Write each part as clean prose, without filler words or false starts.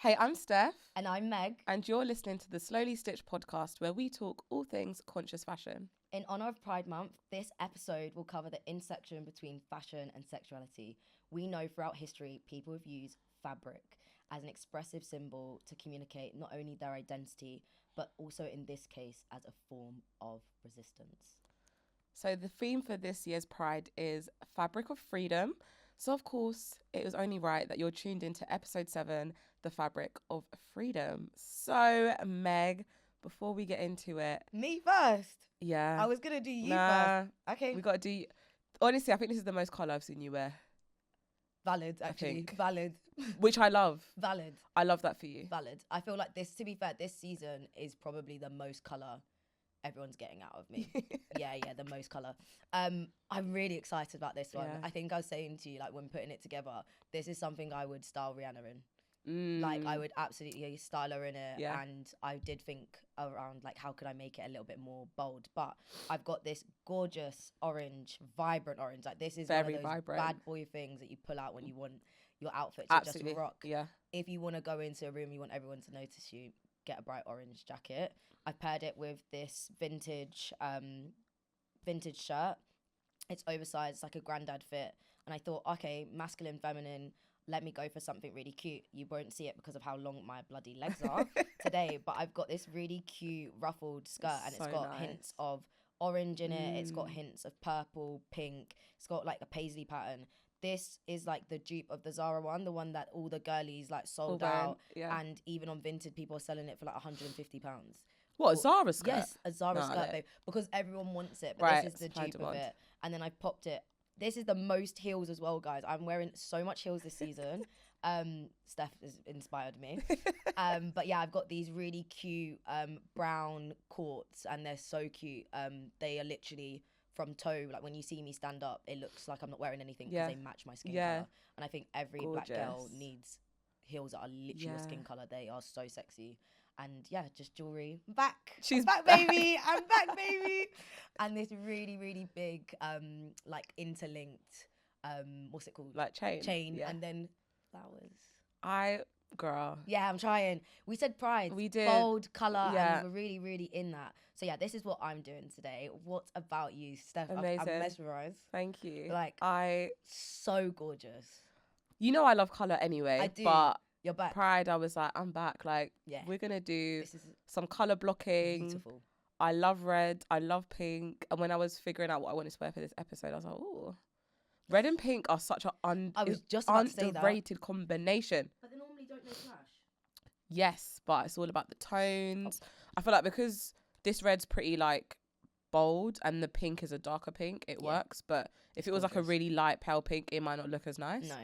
Hey, I'm Steph. And I'm Meg. And you're listening to the Slowly Stitched podcast, where we talk all things conscious fashion. In honour of Pride Month, this episode will cover the intersection between fashion and sexuality. We know throughout history, people have used fabric as an expressive symbol to communicate not only their identity, but also in this case, as a form of resistance. So the theme for this year's Pride is Fabric of Freedom. So, of course, it was only right that you're tuned into episode 7, The Fabric of Freedom. So, Meg, before we get into it... Me first? Yeah. I was going to do you first. Okay. We got to do... Honestly, I think this is the most colour I've seen you wear. Valid, actually. Valid. Which I love. Valid. I love that for you. Valid. I feel like this, to be fair, this season is probably the most colour everyone's getting out of me. yeah, the most colour. I'm really excited about this one. Yeah. I think I was saying to you, like, when putting it together, this is something I would style Rihanna in. Like, I would absolutely style her in it. Yeah. And I did think around, like, how could I make it a little bit more bold? But I've got this gorgeous orange, vibrant orange. Like, this is very one of those vibrant bad boy things that you pull out when you want your outfit to just rock. Yeah. If you want to go into a room, you want everyone to notice you, get a bright orange jacket. I've paired it with this vintage shirt. It's oversized, like a granddad fit. And I thought, okay, masculine, feminine, let me go for something really cute. You won't see it because of how long my bloody legs are today. But I've got this really cute ruffled skirt and it's got hints of orange in it. It's got hints of purple, pink. It's got like a paisley pattern. This is like the dupe of the Zara one, the one that all the girlies like sold out. Yeah. And even on Vinted, people are selling it for like £150. What, a Zara skirt? Yes, a Zara skirt, babe. Because everyone wants it, but right, this is the dupe of it. And then I popped it. This is the most heels as well, guys. I'm wearing so much heels this season. Steph has inspired me. But yeah, I've got these really cute brown courts, and they're so cute. They are literally from toe. Like when you see me stand up, it looks like I'm not wearing anything because they match my skin color. And I think every black girl needs heels that are literally your skin color. They are so sexy. And yeah, just jewelry. She's back, baby. I'm back, baby. And this really, really big, like interlinked, what's it called? Like chain. And then flowers. Girl. Yeah, I'm trying. We said pride. We did. Bold colour. Yeah. And we're really, really in that. So yeah, this is what I'm doing today. What about you, Steph? Amazing. I'm mesmerised. Thank you. Like, so gorgeous. You know I love colour anyway. I do. But you're back. Pride, I was like, I'm back. Like, we're going to do some colour blocking. Beautiful. I love red. I love pink. And when I was figuring out what I wanted to wear for this episode, I was like, ooh. Red and pink are such an underrated combination. But they normally don't clash. Yes, but it's all about the tones. I feel like because this red's pretty like bold and the pink is a darker pink, it works. But if it was like a really light pale pink, it might not look as nice. No.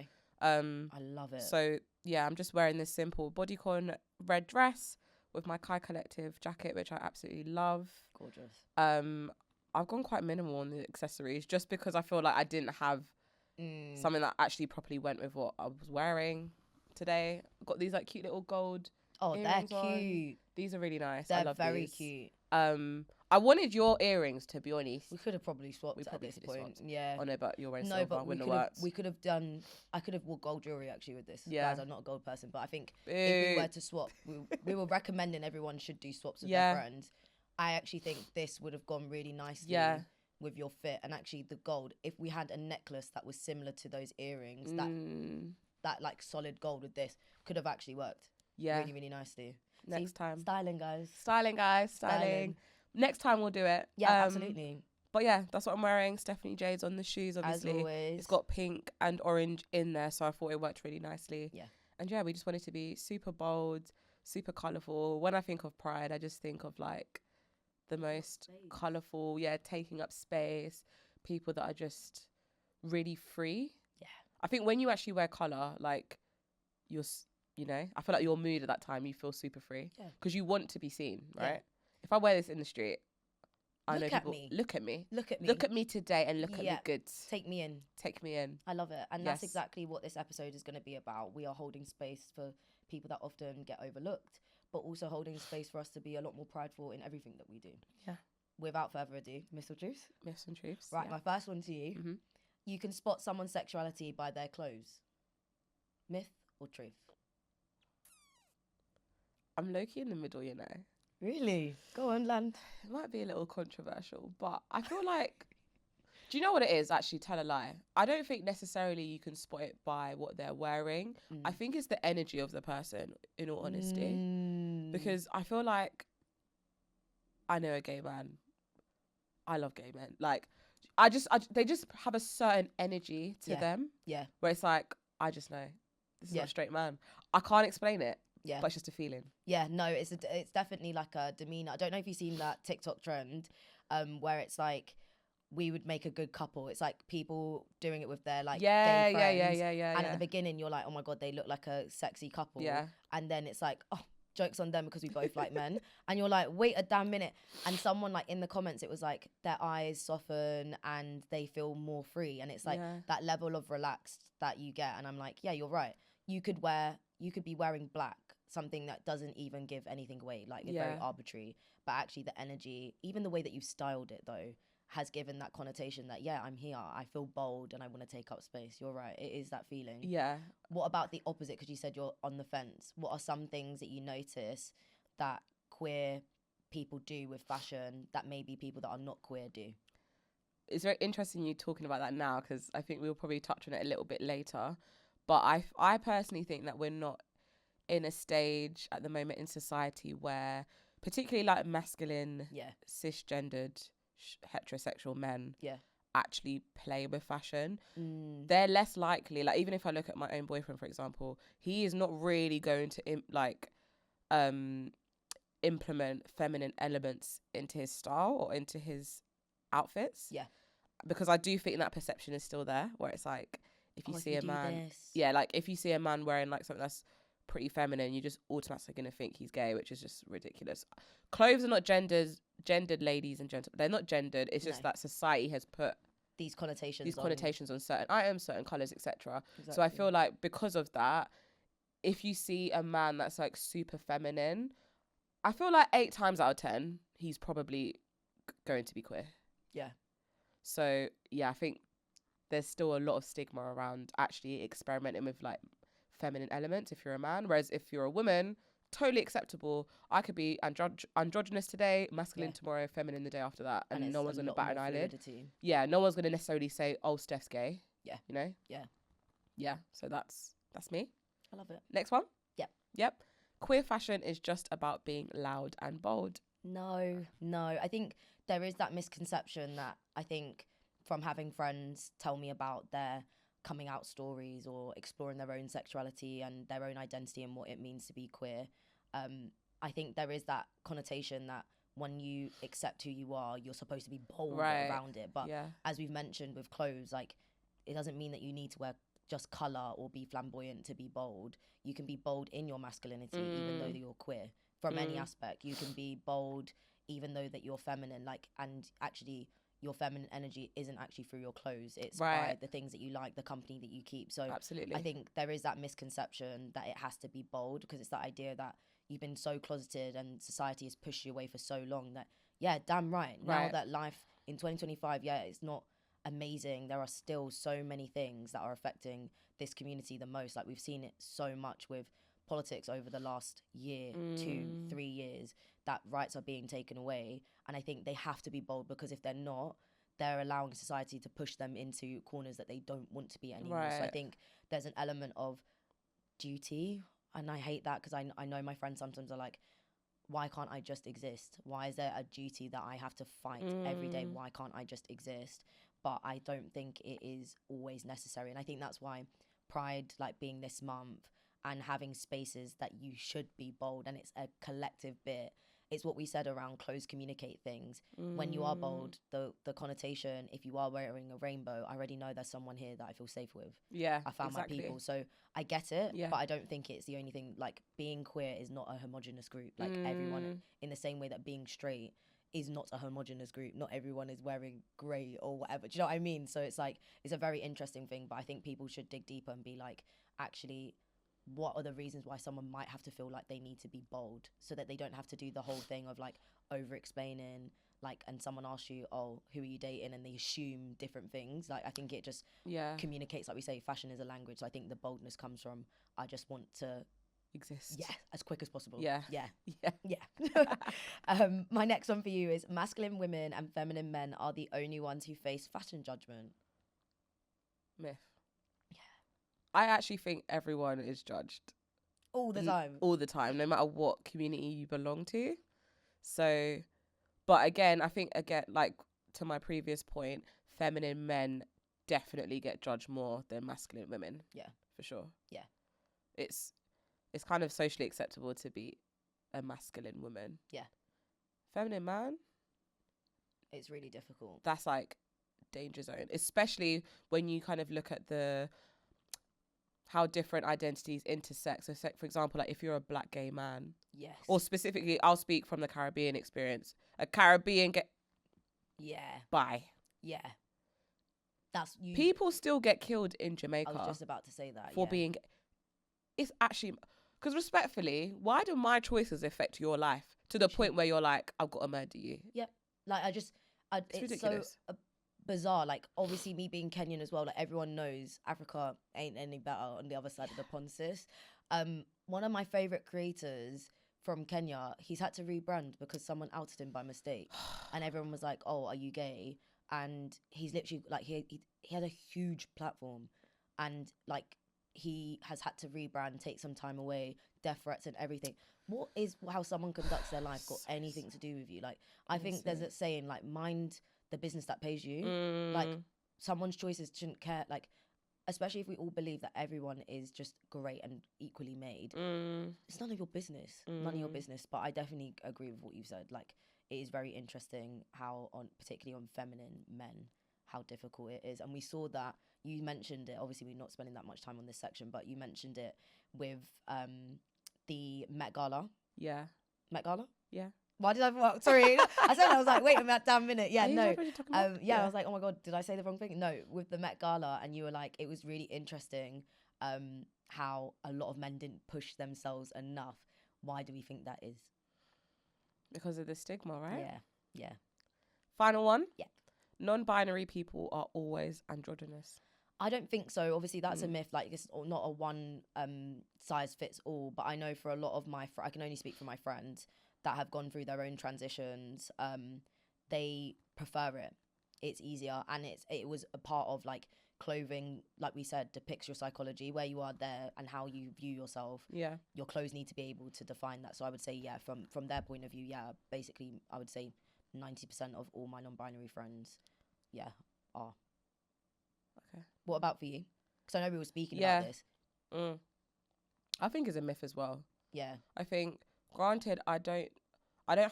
I love it. So yeah, I'm just wearing this simple bodycon red dress with my Kai Collective jacket, which I absolutely love. Gorgeous. I've gone quite minimal on the accessories just because I feel like I didn't have something that actually properly went with what I was wearing today. I've got these like cute little gold they're cute. These are really nice. They're I love very these. Cute. I wanted your earrings, to be honest. We could have probably swapped at this point. Yeah. Oh no, but you're wearing silver. But we could have done. I could have wore gold jewelry actually with this. Yeah. Guys, I'm not a gold person, but I think if we were to swap, we were recommending everyone should do swaps with their friends. I actually think this would have gone really nicely with your fit, and actually the gold. If we had a necklace that was similar to those earrings, that like solid gold with this could have actually worked. Yeah. Really, really nicely. Next time. Styling, guys. Styling. Next time we'll do it. Yeah, absolutely. But yeah, that's what I'm wearing. Stephanie Jade's on the shoes, obviously. As always. It's got pink and orange in there, so I thought it worked really nicely. Yeah. And yeah, we just wanted to be super bold, super colourful. When I think of Pride, I just think of like the most colourful, taking up space, people that are just really free. Yeah. I think when you actually wear colour, like I feel like your mood at that time, you feel super free because you want to be seen, right? Yeah. If I wear this in the street, I know people look at me today and look at me good. Take me in. I love it. And that's exactly what this episode is going to be about. We are holding space for people that often get overlooked, but also holding space for us to be a lot more prideful in everything that we do. Yeah. Without further ado, Myths or Truths? Myths and Truths. Right, my first one to you. Mm-hmm. You can spot someone's sexuality by their clothes. Myth or truth? I'm low-key in the middle, you know. Really? Go on, land. It might be a little controversial, but I feel like, do you know what it is? Actually, tell a lie. I don't think necessarily you can spot it by what they're wearing. I think it's the energy of the person, in all honesty. Because I feel like I know a gay man. I love gay men. Like, they just have a certain energy to them. Yeah. Where it's like, I just know this is not a straight man. I can't explain it. Yeah. But it's just a feeling. Yeah, no, it's definitely like a demeanor. I don't know if you've seen that TikTok trend, where it's like, we would make a good couple. It's like people doing it with their like gay friends. Yeah. And at the beginning, you're like, oh my God, they look like a sexy couple. Yeah. And then it's like, oh, joke's on them because we both like men. And you're like, wait a damn minute. And someone like in the comments, it was like their eyes soften and they feel more free. And it's like that level of relaxed that you get. And I'm like, yeah, you're right. You could be wearing black, something that doesn't even give anything away. Like it's very arbitrary. But actually the energy, even the way that you've styled it though, has given that connotation that, yeah, I'm here, I feel bold and I want to take up space. You're right, it is that feeling. Yeah. What about the opposite? Because you said you're on the fence. What are some things that you notice that queer people do with fashion that maybe people that are not queer do? It's very interesting you talking about that now, because I think we'll probably touch on it a little bit later. But I personally think that we're not in a stage at the moment in society where, particularly like masculine, cisgendered, heterosexual men actually play with fashion. They're less likely, like even if I look at my own boyfriend, for example, he is not really going to implement feminine elements into his style or into his outfits, because I do think that perception is still there, where it's like, if you see a man like if you see a man wearing like something that's pretty feminine, you're just automatically going to think he's gay, which is just ridiculous. Clothes are not gendered, ladies and gentlemen. They're not gendered. It's just that society has put these connotations on certain items, certain colours, etc. Exactly. So I feel like because of that, if you see a man that's like super feminine, I feel like 8 times out of 10, he's probably going to be queer. Yeah. So yeah, I think there's still a lot of stigma around actually experimenting with like feminine elements if you're a man, whereas if you're a woman, totally acceptable. I could be androgynous today, masculine tomorrow, feminine the day after that, and no one's gonna bat an eyelid. Yeah, no one's gonna necessarily say, oh, Steph's gay. Yeah, you know. Yeah. So that's me. I love it. Next one. Yep. Queer fashion is just about being loud and bold. No, I think there is that misconception that I think from having friends tell me about their coming out stories or exploring their own sexuality and their own identity and what it means to be queer. I think there is that connotation that when you accept who you are, you're supposed to be bold around it. But as we've mentioned with clothes, like it doesn't mean that you need to wear just colour or be flamboyant to be bold. You can be bold in your masculinity even though that you're queer. From any aspect, you can be bold even though that you're feminine. Like, and actually your feminine energy isn't actually through your clothes. It's by the things that you like, the company that you keep. So absolutely, I think there is that misconception that it has to be bold, because it's that idea that you've been so closeted and society has pushed you away for so long that, yeah, damn right. Now that life in 2025, it's not amazing. There are still so many things that are affecting this community the most. Like we've seen it so much with politics over the last year, 2-3 years, that rights are being taken away. And I think they have to be bold, because if they're not, they're allowing society to push them into corners that they don't want to be anymore. So I think there's an element of duty, and I hate that, because I know my friends sometimes are like, why can't I just exist? Why is there a duty that I have to fight every day? Why can't I just exist? But I don't think it is always necessary. And I think that's why Pride, like being this month, and having spaces that you should be bold, and it's a collective bit. It's what we said around clothes communicate things. When you are bold, the connotation, if you are wearing a rainbow, I already know there's someone here that I feel safe with. Yeah, I found my people. So I get it, but I don't think it's the only thing. Like, being queer is not a homogenous group. Like everyone, in the same way that being straight is not a homogenous group. Not everyone is wearing grey or whatever. Do you know what I mean? So it's like, it's a very interesting thing, but I think people should dig deeper and be like, actually, what are the reasons why someone might have to feel like they need to be bold, so that they don't have to do the whole thing of like over explaining, like, and someone asks you, oh, who are you dating, and they assume different things. Like, I think it just communicates, like we say, fashion is a language. So I think the boldness comes from, I just want to exist. Yeah, as quick as possible. Yeah. Yeah. Yeah. Yeah. My next one for you is masculine women and feminine men are the only ones who face fashion judgment. Myth. Yeah. I actually think everyone is judged. All the time. All the time, no matter what community you belong to. So, but again, I think, like to my previous point, feminine men definitely get judged more than masculine women. Yeah. For sure. Yeah. It's kind of socially acceptable to be a masculine woman. Yeah. Feminine man, it's really difficult. That's like danger zone, especially when you kind of look at how different identities intersect. So, for example, like if you're a black gay man, yes, or specifically, I'll speak from the Caribbean experience. A Caribbean bi. Yeah, that's you. People still get killed in Jamaica. I was just about to say that for being. It's actually because respectfully, why do my choices affect your life to the point where you're like, I've got to murder you? Yep. Like it's ridiculous. So bizarre. Like obviously me being Kenyan as well, like everyone knows Africa ain't any better on the other side of the pond, sis. One of my favorite creators from Kenya, he's had to rebrand because someone outed him by mistake, and everyone was like, "Oh, are you gay?" And he's literally like he has a huge platform, and like he has had to rebrand, take some time away, death threats and everything. What is how someone conducts their life got anything to do with you? Like I think there's a saying like mind the business that pays you. Like someone's choices shouldn't care. Like especially if we all believe that everyone is just great and equally made. It's none of your business. None of your business. But I definitely agree with what you said. Like it is very interesting how particularly on feminine men, how difficult it is. And we saw that you mentioned it. Obviously we're not spending that much time on this section, but you mentioned it with the Met Gala. Yeah. Met Gala? Yeah. Why did I? Sorry, I said I was like, wait a damn minute. Yeah, no. Yeah, I was like, oh my god, did I say the wrong thing? No, with the Met Gala, and you were like, it was really interesting, how a lot of men didn't push themselves enough. Why do we think that is? Because of the stigma, right? Yeah. Final one. Yeah. Non-binary people are always androgynous. I don't think so. Obviously, that's a myth. Like, it's not a one size fits all. But I know for a lot of I can only speak for my friends that have gone through their own transitions. They prefer it. It's easier, and it was a part of like clothing, like we said, depicts your psychology, where you are there, and how you view yourself. Yeah, your clothes need to be able to define that. So I would say, yeah, from their point of view, yeah, basically, I would say 90% of all my non-binary friends, yeah, are. Okay. What about for you? Because I know we were speaking about this. I think it's a myth as well. Yeah. I think, granted, I don't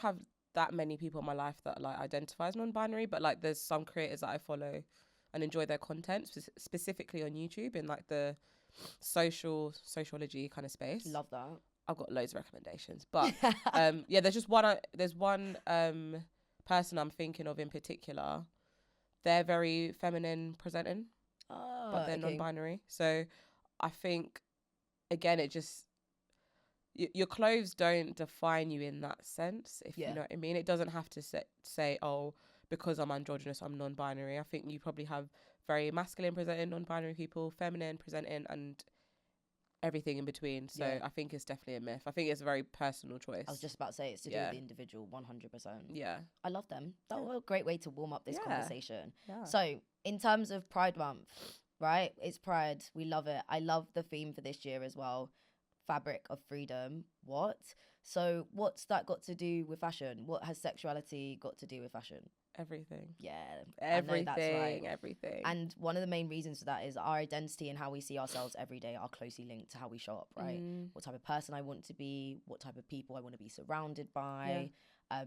have that many people in my life that like identify as non-binary, but like there's some creators that I follow and enjoy their content, specifically on YouTube in like the sociology kind of space. Love that. I've got loads of recommendations, but yeah, there's one person I'm thinking of in particular. They're very feminine presenting, but they're non-binary. So I think, again, it just your clothes don't define you in that sense, if you know what I mean. It doesn't have to say, oh, because I'm androgynous, I'm non-binary. I think you probably have very masculine presenting non-binary people, feminine presenting, and everything in between. So I think it's definitely a myth. I think it's a very personal choice. I was just about to say it's to do with the individual, 100%. Yeah. I love them. That was a great way to warm up this conversation. Yeah. So in terms of Pride Month, right? It's Pride. We love it. I love the theme for this year as well. Fabric of freedom. What? So what's that got to do with fashion? What has sexuality got to do with fashion? Everything. Yeah. Everything. I know that's right. Everything. And one of the main reasons for that is our identity and how we see ourselves every day are closely linked to how we show up, right? What type of person I want to be, what type of people I want to be surrounded by,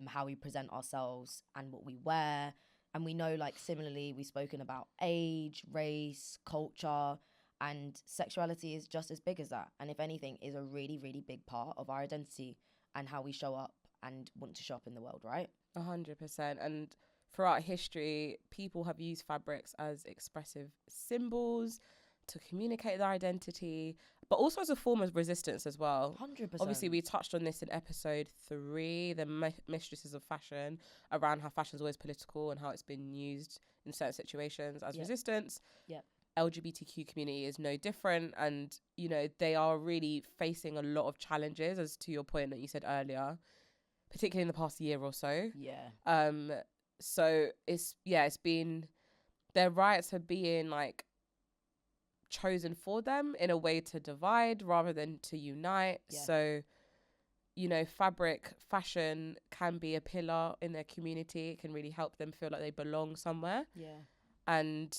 how we present ourselves and what we wear. And we know, like, similarly, we've spoken about age, race, culture, and sexuality is just as big as that. And if anything, is a really, really big part of our identity and how we show up and want to show up in the world, right? 100%. And throughout history, people have used fabrics as expressive symbols to communicate their identity, but also as a form of resistance as well. 100%. Obviously, we touched on this in episode 3, the mistresses of fashion, around how fashion is always political and how it's been used in certain situations as resistance. Yep. LGBTQ community is no different, and you know they are really facing a lot of challenges, as to your point that you said earlier, particularly in the past year or so. So it's been, their rights are being like chosen for them in a way to divide rather than to unite. So you know, fashion can be a pillar in their community. It can really help them feel like they belong somewhere. And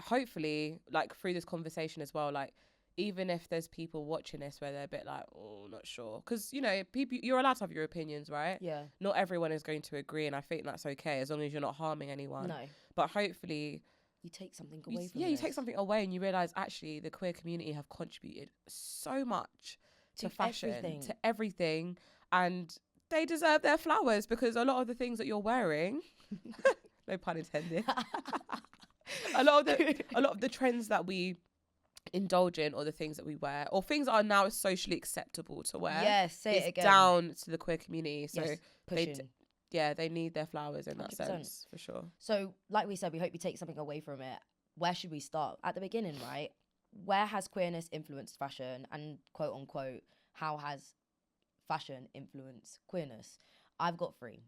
hopefully, like, through this conversation as well, like, even if there's people watching this where they're a bit like, oh, not sure, because you know, people, you're allowed to have your opinions, right? Not everyone is going to agree, and I think that's okay as long as you're not harming anyone. But hopefully you take something away from you take something away, and you realize actually the queer community have contributed so much to fashion, to everything, and they deserve their flowers, because a lot of the things that you're wearing, no pun intended, a lot of the trends that we indulge in, or the things that we wear, or things that are now socially acceptable to wear, down to the queer community. So they need their flowers in 100%. That sense, for sure. So like we said, we hope you take something away from it. Where should we start? At the beginning, right? Where has queerness influenced fashion, and quote unquote, how has fashion influenced queerness? I've got three.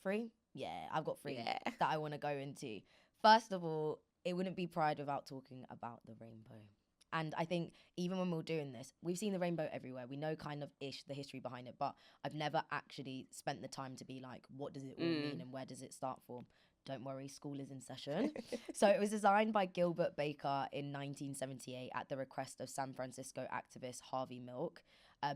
I've got three that I want to go into. First of all, it wouldn't be Pride without talking about the rainbow. And I think even when we're doing this, we've seen the rainbow everywhere. We know kind of the history behind it, but I've never actually spent the time to be like, what does it all mean and where does it start from? Don't worry, school is in session. So it was designed by Gilbert Baker in 1978 at the request of San Francisco activist Harvey Milk.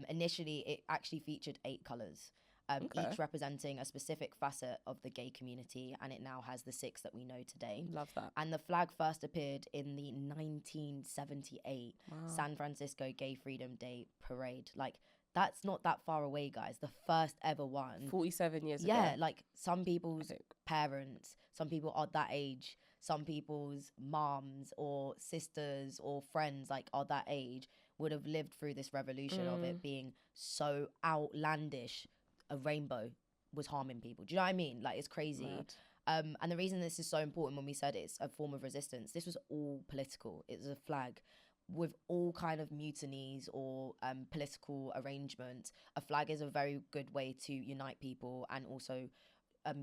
Initially, it actually featured 8 colours, each representing a specific facet of the gay community, and it now has the 6 that we know today. Love that. And the flag first appeared in the 1978 San Francisco Gay Freedom Day Parade. Like, that's not that far away, guys. The first ever one. 47 years ago. Yeah, like some people's parents, some people are that age, some people's moms or sisters or friends like are that age, would have lived through this revolution of it being so outlandish. A rainbow was harming people. Do you know what I mean? Like, it's crazy. And the reason this is so important, when we said it's a form of resistance, this was all political. It was a flag with all kind of mutinies or political arrangements. A flag is a very good way to unite people and also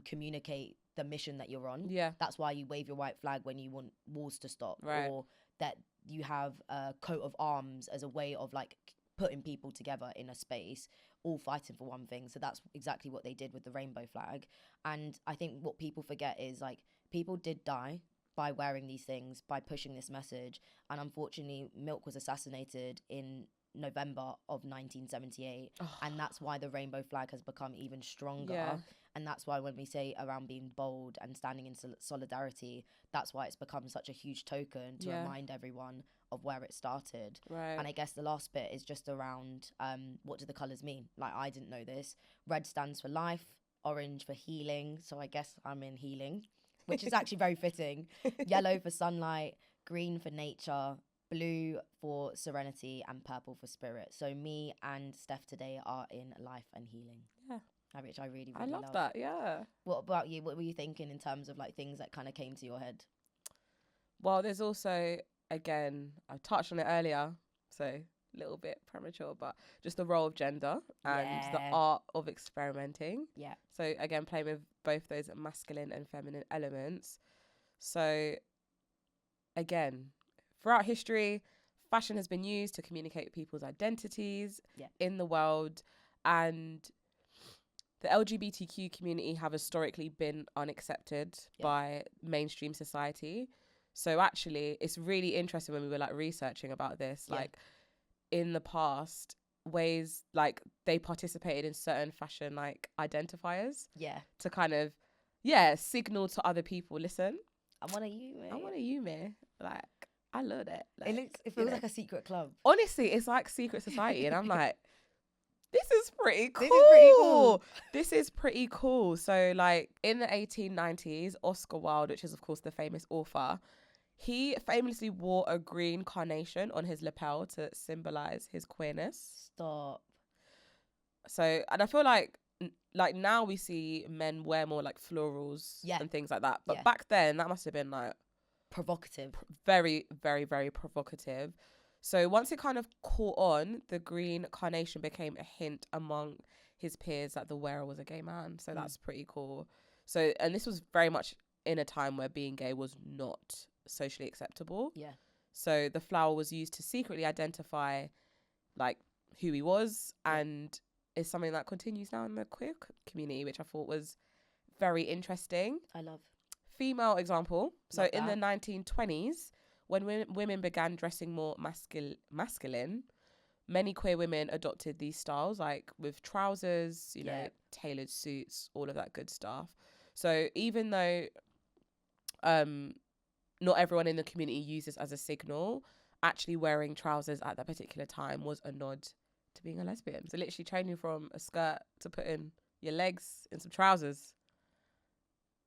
communicate the mission that you're on. That's why you wave your white flag when you want wars to stop, or that you have a coat of arms as a way of like putting people together in a space, all fighting for one thing. So that's exactly what they did with the rainbow flag. And I think what people forget is, like, people did die by wearing these things, by pushing this message. And unfortunately, Milk was assassinated in November of 1978. And that's why the rainbow flag has become even stronger. And that's why when we say around being bold and standing in solidarity, that's why it's become such a huge token to remind everyone of where it started. And I guess the last bit is just around what do the colours mean? Like, I didn't know this. Red stands for life, orange for healing. So I guess I'm in healing, which is actually very fitting. Yellow for sunlight, green for nature, blue for serenity, and purple for spirit. So me and Steph today are in life and healing. Which I really, really love. That, yeah. What about you? What were you thinking in terms of like things that kind of came to your head? Well, there's also, again, I touched on it earlier, so a little bit premature, but just the role of gender and the art of experimenting. So again, playing with both those masculine and feminine elements. So again, throughout history, fashion has been used to communicate people's identities in the world, and the LGBTQ community have historically been unaccepted by mainstream society. So actually, it's really interesting when we were like researching about this, like in the past, ways like they participated in certain fashion like identifiers to kind of signal to other people, listen, I'm one of you, man. I'm one of you, man. Like, I love that. Like, it feels like a secret club. Honestly, it's like secret society, and I'm like, this is pretty cool. This is pretty cool. So like in the 1890s, Oscar Wilde, which is of course the famous author, he famously wore a green carnation on his lapel to symbolize his queerness. Stop. So, and I feel like now we see men wear more like florals and things like that. But back then, that must have been like, provocative. Very, very, very provocative. So once it kind of caught on, the green carnation became a hint among his peers that the wearer was a gay man. So that's pretty cool. So, and this was very much in a time where being gay was not socially acceptable. Yeah. So the flower was used to secretly identify like who he was, and is something that continues now in the queer community, which I thought was very interesting. I love. Female example. So Love in the that. 1920s, when women began dressing more masculine, many queer women adopted these styles, like with trousers, you know, tailored suits, all of that good stuff. So even though not everyone in the community used this as a signal, actually wearing trousers at that particular time was a nod to being a lesbian. So literally changing from a skirt to putting your legs in some trousers.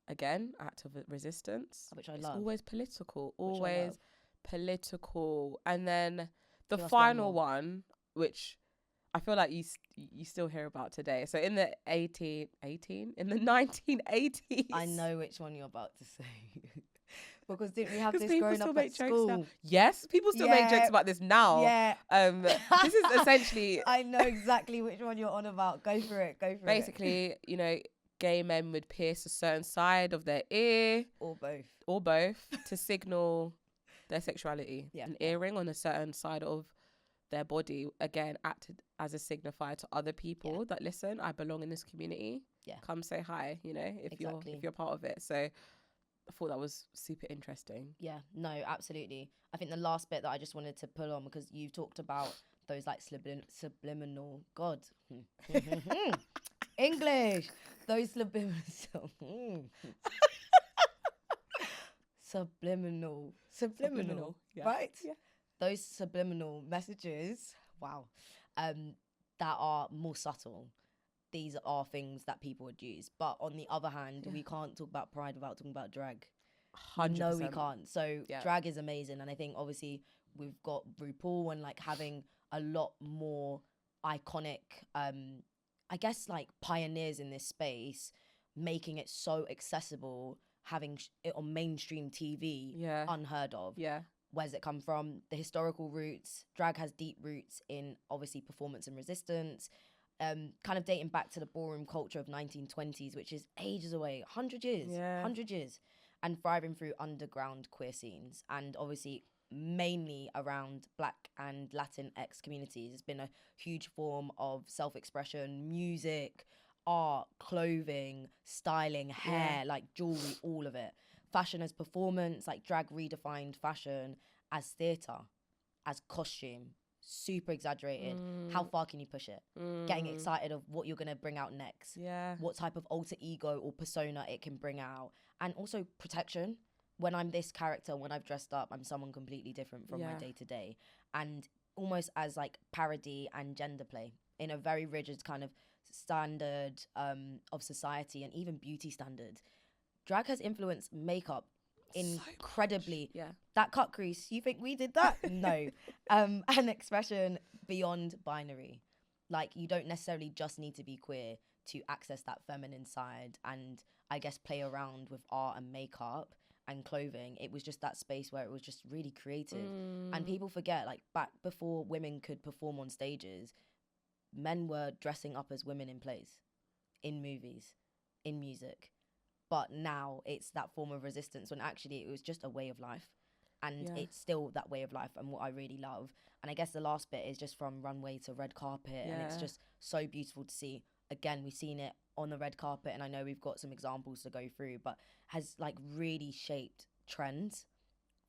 Again, act of resistance. Which I it's love. Always political. Always political. And then the Give us final one, which I feel like you still hear about today. So in the 1980s. I know which one you're about to say. Because didn't we have this people growing still up make at jokes school? now. Yes, people still make jokes about this now. Yeah. This is essentially... I know exactly which one you're on about. Go for it. Basically, you know, gay men would pierce a certain side of their ear. Or both. To signal their sexuality. Yeah. An earring on a certain side of their body, again, acted as a signifier to other people that, listen, I belong in this community. Yeah. Come say hi, you know, if you're part of it. So I thought that was super interesting. Yeah, no, absolutely. I think the last bit that I just wanted to pull on, because you talked about those like subliminal, God, English, those subliminal, yeah. right? Yeah. Those subliminal messages, wow, that are more subtle. These are things that people would use. But on the other hand, we can't talk about pride without talking about drag. 100%. No, we can't. So drag is amazing. And I think obviously we've got RuPaul and like having a lot more iconic, I guess like pioneers in this space, making it so accessible, having it on mainstream TV, unheard of. Yeah. Where does it come from? The historical roots. Drag has deep roots in obviously performance and resistance. Kind of dating back to the ballroom culture of 1920s, which is ages away, 100 years, and thriving through underground queer scenes, and obviously mainly around Black and Latinx communities. It's been a huge form of self-expression, music, art, clothing, styling, hair, like jewelry, all of it. Fashion as performance, like drag redefined fashion as theatre, as costume, super exaggerated. How far can you push it? Getting excited of what you're going to bring out next. Yeah. What type of alter ego or persona it can bring out. And also protection. When I'm this character, when I've dressed up, I'm someone completely different from my day to day. And almost as like parody and gender play in a very rigid kind of standard of society, and even beauty standards. Drag has influenced makeup incredibly. So that cut crease, you think we did that? No. An expression beyond binary. Like, you don't necessarily just need to be queer to access that feminine side and I guess play around with art and makeup and clothing. It was just that space where it was just really creative. And people forget, like, back before women could perform on stages, men were dressing up as women in plays, in movies, in music. But now it's that form of resistance when actually it was just a way of life. And it's still that way of life, and what I really love. And I guess the last bit is just from runway to red carpet. And it's just so beautiful to see. Again, we've seen it on the red carpet, and I know we've got some examples to go through, but has like really shaped trends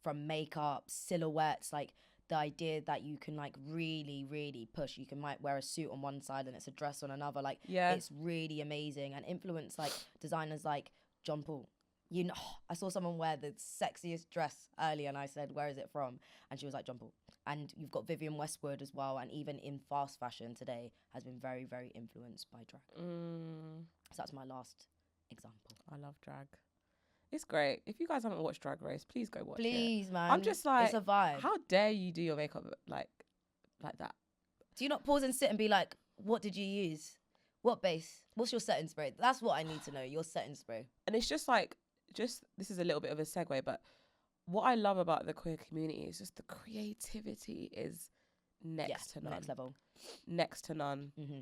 from makeup, silhouettes, like the idea that you can like really, really push. You can might wear a suit on one side and it's a dress on another. Like, it's really amazing, and influence like designers like John Paul. You know, I saw someone wear the sexiest dress earlier, and I said, where is it from? And she was like, John Paul. And you've got Vivienne Westwood as well, and even in fast fashion today has been very, very influenced by drag. So that's my last example. I love drag. It's great. If you guys haven't watched Drag Race, please go watch it. Please, man. I'm just like, it's a vibe. How dare you do your makeup like that? Do you not pause and sit and be like, what did you use? What base? What's your setting spray? That's what I need to know. Your setting spray. And it's just like, this is a little bit of a segue, but what I love about the queer community is just the creativity is next to none. Next level. Next to none. Mm-hmm.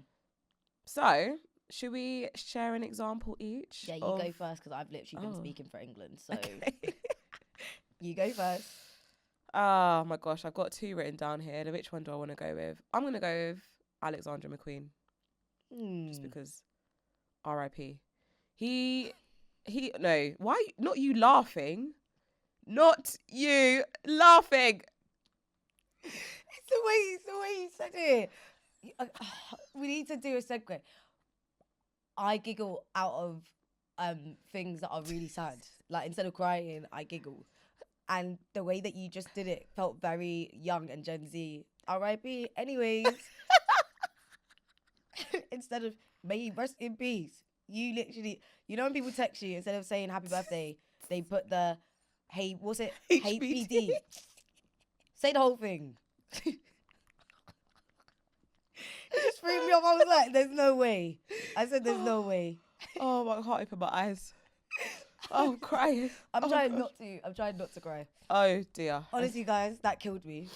So, should we share an example each? Yeah, you go first because I've literally been speaking for England. So, you go first. Oh my gosh, I've got 2 written down here. Which one do I want to go with? I'm going to go with Alexander McQueen. Just because R.I.P. No, why? Not you laughing. Not you laughing. It's the way you said it. We need to do a segue. I giggle out of things that are really sad. Like, instead of crying, I giggle. And the way that you just did it felt very young and Gen Z. R.I.P. Anyways. Instead of, may you rest in peace. You literally, you know when people text you, instead of saying happy birthday, they put the, hey, what's it? HBD. Say the whole thing. It just threw me off. I was like, there's no way. I said, there's no way. Oh, I can't open my eyes. Oh, I'm crying. I'm trying not to cry. Oh, dear. Honestly, guys, that killed me.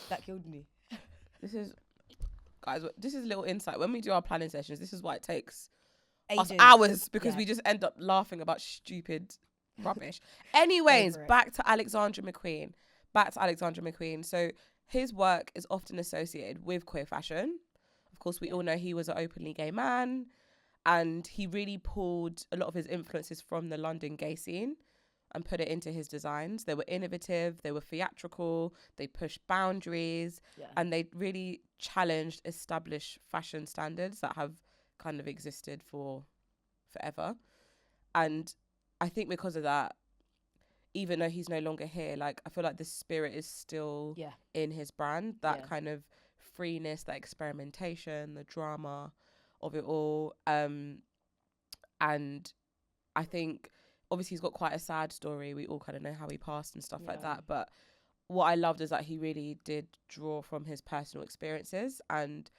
This is a little insight. When we do our planning sessions, this is why it takes Ages. us hours, because we just end up laughing about stupid rubbish. Anyways, back to Alexander McQueen. So his work is often associated with queer fashion. Of course, we all know he was an openly gay man, and he really pulled a lot of his influences from the London gay scene and put it into his designs. They were innovative, they were theatrical, they pushed boundaries, and they really challenged established fashion standards that have kind of existed for forever. And I think because of that, even though he's no longer here, like, I feel like the spirit is still in his brand, that kind of freeness, that experimentation, the drama of it all. And I think obviously he's got quite a sad story. We all kind of know how he passed and stuff like that. But what I loved is that he really did draw from his personal experiences and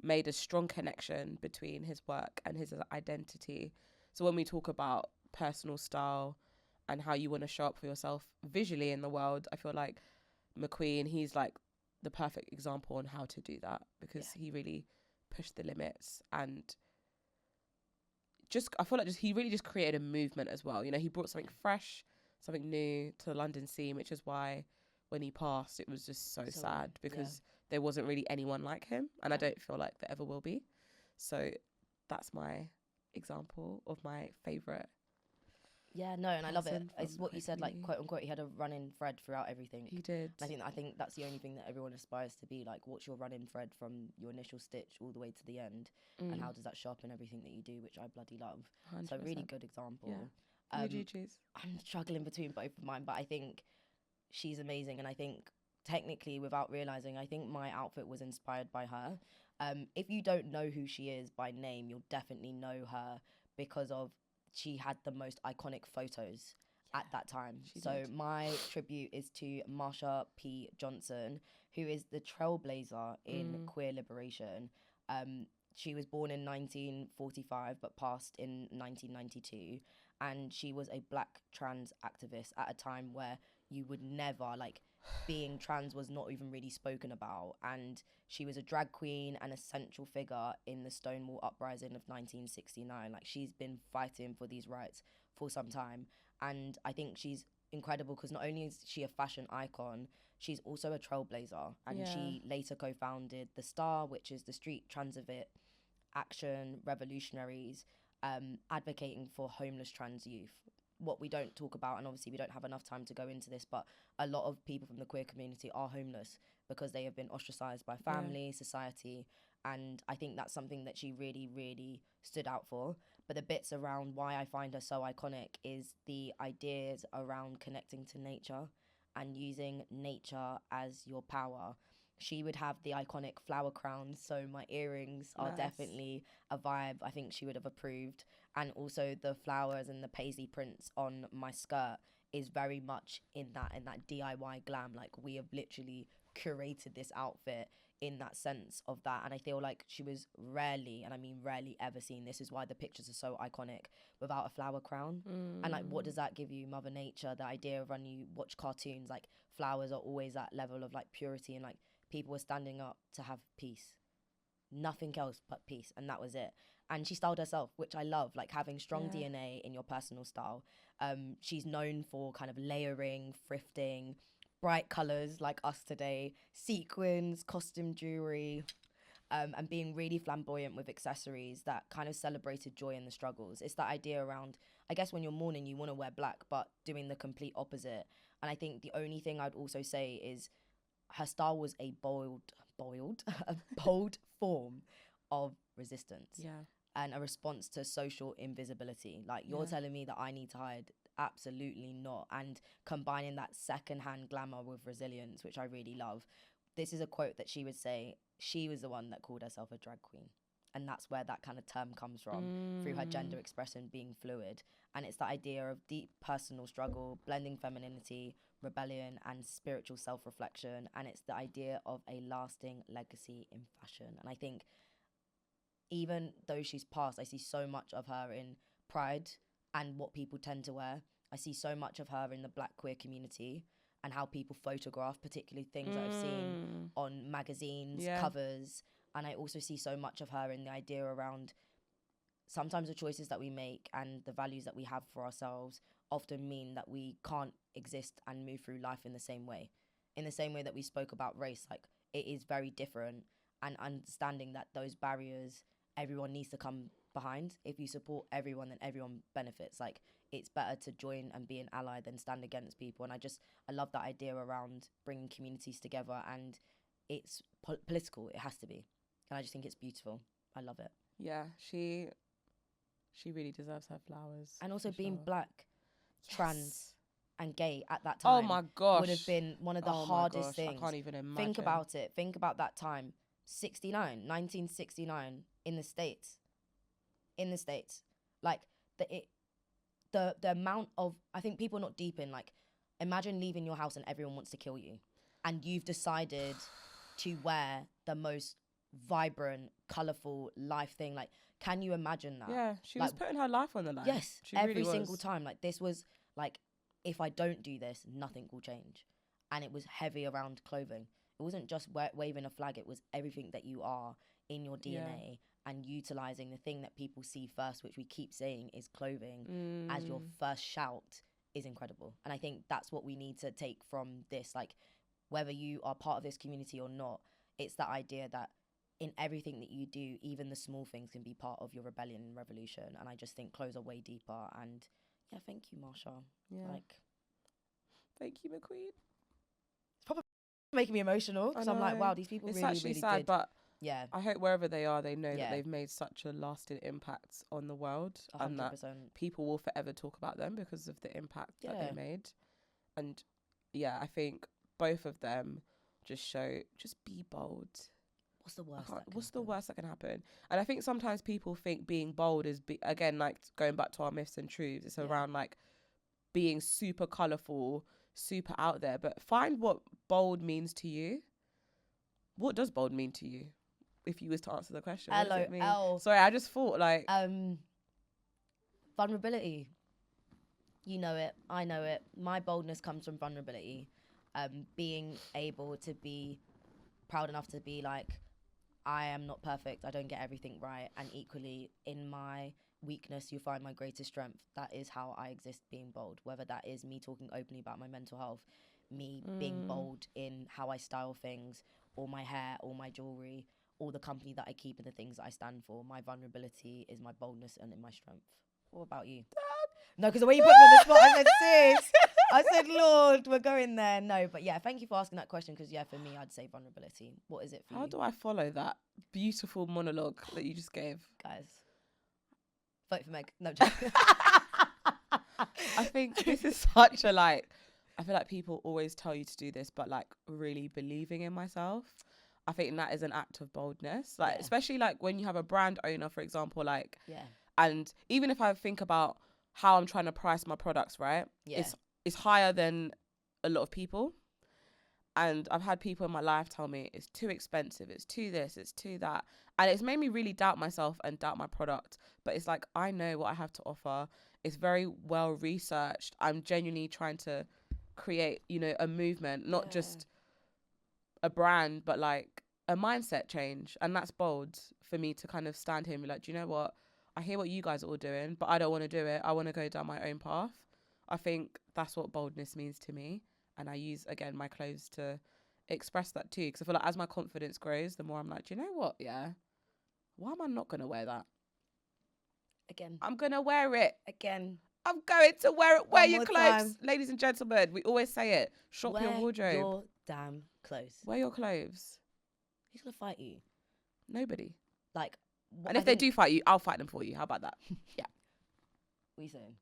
made a strong connection between his work and his identity. So when we talk about personal style and how you want to show up for yourself visually in the world, I feel like McQueen, he's like the perfect example on how to do that, because he really pushed the limits, and I feel like he really just created a movement as well. You know, he brought something fresh, something new to the London scene, which is why when he passed, it was just so sad, because there wasn't really anyone like him, and I don't feel like there ever will be. So that's my example of my favourite. Yeah, no, and I love it. It's what you said, like, quote unquote, he had a running thread throughout everything. He did. I think that's the only thing that everyone aspires to be. Like, what's your running thread from your initial stitch all the way to the end, and how does that show up in everything that you do, which I bloody love. 100%. So really good example. Yeah. Who do you choose? I'm struggling between both of mine, but I think she's amazing, and I think technically, without realizing, I think my outfit was inspired by her. If you don't know who she is by name, you'll definitely know her because of she had the most iconic photos at that time. So my tribute is to Marsha P Johnson, who is the trailblazer in queer liberation. She was born in 1945 but passed in 1992, and she was a black trans activist at a time where you would never, like, being trans was not even really spoken about, and she was a drag queen and a central figure in the Stonewall Uprising of 1969. Like, she's been fighting for these rights for some time, and I think she's incredible because not only is she a fashion icon, she's also a trailblazer, and she later co-founded The Star, which is the Street Transit Action Revolutionaries, advocating for homeless trans youth. What we don't talk about, and obviously we don't have enough time to go into this, but a lot of people from the queer community are homeless because they have been ostracized by family, society, and I think that's something that she really, really stood out for. But the bits around why I find her so iconic is the ideas around connecting to nature and using nature as your power. She would have the iconic flower crowns, so my earrings are definitely a vibe I think she would have approved. And also the flowers and the paisley prints on my skirt is very much in that DIY glam. Like, we have literally curated this outfit in that sense of that. And I feel like she was rarely, and I mean rarely, ever seen. This is why the pictures are so iconic, without a flower crown. And like, what does that give you? Mother Nature, the idea of when you watch cartoons, like flowers are always that level of like purity, and like people were standing up to have peace, nothing else but peace, and that was it. And she styled herself, which I love, like having strong DNA in your personal style. She's known for kind of layering, thrifting, bright colors like us today, sequins, costume jewelry, and being really flamboyant with accessories that kind of celebrated joy in the struggles. It's that idea around, I guess when you're mourning, you want to wear black, but doing the complete opposite. And I think the only thing I'd also say is her style was a a bold form of resistance. Yeah. And a response to social invisibility. Like, you're telling me that I need to hide? Absolutely not. And combining that secondhand glamour with resilience, which I really love. This is a quote that she would say. She was the one that called herself a drag queen. And that's where that kind of term comes from, through her gender expression being fluid. And it's the idea of deep personal struggle, blending femininity, rebellion, and spiritual self-reflection. And it's the idea of a lasting legacy in fashion. And I think even though she's passed, I see so much of her in Pride and what people tend to wear. I see so much of her in the Black queer community and how people photograph, particularly things that I've seen on magazines, covers. And I also see so much of her in the idea around sometimes the choices that we make and the values that we have for ourselves often mean that we can't exist and move through life in the same way. In the same way that we spoke about race, like, it is very different, and understanding that those barriers, everyone needs to come behind. If you support everyone, then everyone benefits. Like, it's better to join and be an ally than stand against people. And I love that idea around bringing communities together, and it's political. It has to be. And I just think it's beautiful. I love it. Yeah, she really deserves her flowers. And also being Black, trans, and gay at that time. Oh my gosh. Would have been one of the hardest things. I can't even imagine. Think about it. Think about that time. 1969 in the States. Like, the amount of, I think people are not deep in, like, imagine leaving your house and everyone wants to kill you. And you've decided to wear the most vibrant, colourful life thing. Like, can you imagine that? Yeah, she was putting her life on the line. Yes, she every really single time. Like, this was like, if I don't do this, nothing will change. And it was heavy around clothing. It wasn't just waving a flag. It was everything that you are in your DNA and utilising the thing that people see first, which we keep saying is clothing, as your first shout, is incredible. And I think that's what we need to take from this. Like, whether you are part of this community or not, it's that idea that in everything that you do, even the small things can be part of your rebellion and revolution. And I just think clothes are way deeper. And yeah, thank you, Marsha. Yeah. Like, thank you, McQueen. It's probably making me emotional because I'm like, wow, these people it's really, actually really sad, did. But yeah, I hope wherever they are, they know that they've made such a lasting impact on the world, 100%. and that people will forever talk about them because of the impact that they made. And yeah, I think both of them just be bold. What's the worst that can happen? And I think sometimes people think being bold is again, like, going back to our myths and truths, it's around like being super colourful, super out there. But find what bold means to you. What does bold mean to you? If you was to answer the question, what does it mean? Sorry, I just thought like vulnerability. You know it, I know it. My boldness comes from vulnerability. Being able to be proud enough to be like, I am not perfect, I don't get everything right, and equally in my weakness you find my greatest strength. That is how I exist, being bold. Whether that is me talking openly about my mental health, me being bold in how I style things, or my hair, or my jewelry, or the company that I keep and the things that I stand for. My vulnerability is my boldness and in my strength. What about you? No, because the way you put me on the spot, I said, sis. I said, Lord, we're going there. No, but yeah, thank you for asking that question, because yeah, for me, I'd say vulnerability. What is it for you? How do I follow that beautiful monologue that you just gave? Guys, vote for Meg. No, joking. I think this is such a like, I feel like people always tell you to do this, but like really believing in myself. I think that is an act of boldness. Like, especially like when you have a brand owner, for example, like, and even if I think about how I'm trying to price my products, right? It's higher than a lot of people. And I've had people in my life tell me it's too expensive, it's too this, it's too that. And it's made me really doubt myself and doubt my product. But it's like, I know what I have to offer. It's very well researched. I'm genuinely trying to create, you know, a movement, not just a brand, but like a mindset change. And that's bold for me to kind of stand here and be like, do you know what? I hear what you guys are all doing, but I don't want to do it. I want to go down my own path. I think that's what boldness means to me. And I use, again, my clothes to express that too. Because I feel like as my confidence grows, the more I'm like, do you know what? Yeah. Why am I not going to wear that? Again. I'm going to wear it. Again. I'm going to wear it. Wear your clothes. Time. Ladies and gentlemen, we always say it. Shop your wardrobe. Wear your damn clothes. Wear your clothes. Who's going to fight you? Nobody. Like. And if they do fight you, I'll fight them for you. How about that? Yeah. What are you saying?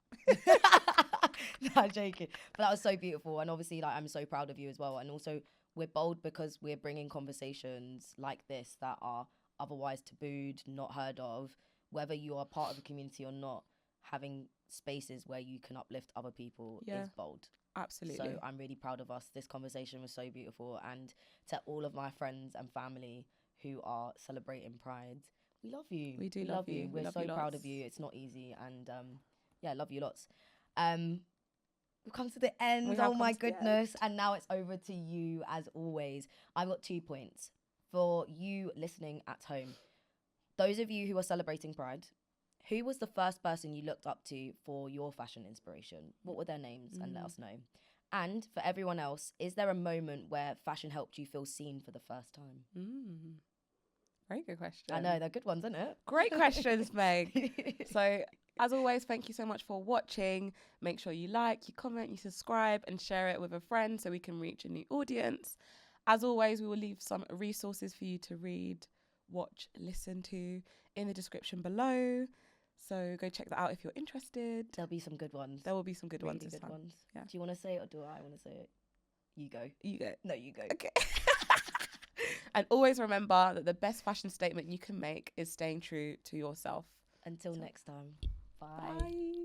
No, I'm joking. But that was so beautiful. And obviously, like, I'm so proud of you as well. And also, we're bold because we're bringing conversations like this that are otherwise tabooed, not heard of. Whether you are part of a community or not, having spaces where you can uplift other people is bold. Absolutely. So I'm really proud of us. This conversation was so beautiful. And to all of my friends and family who are celebrating Pride, we love you. We do love you. We're so proud of you. It's not easy. And yeah, love you lots. We've come to the end. Oh my goodness. And now it's over to you as always. I've got 2 points for you listening at home. Those of you who are celebrating Pride, who was the first person you looked up to for your fashion inspiration? What were their names? And let us know. And for everyone else, is there a moment where fashion helped you feel seen for the first time? Very good question. I know, they're good ones, isn't it? Great questions, Meg. So, as always, thank you so much for watching. Make sure you like, you comment, you subscribe, and share it with a friend so we can reach a new audience. As always, we will leave some resources for you to read, watch, listen to in the description below. So go check that out if you're interested. There'll be some good ones. There will be some good ones this good time. Ones. Yeah. Do you want to say it or do I want to say it? You go. You go. No, you go. Okay. And always remember that the best fashion statement you can make is staying true to yourself. Until next time. Bye. Bye.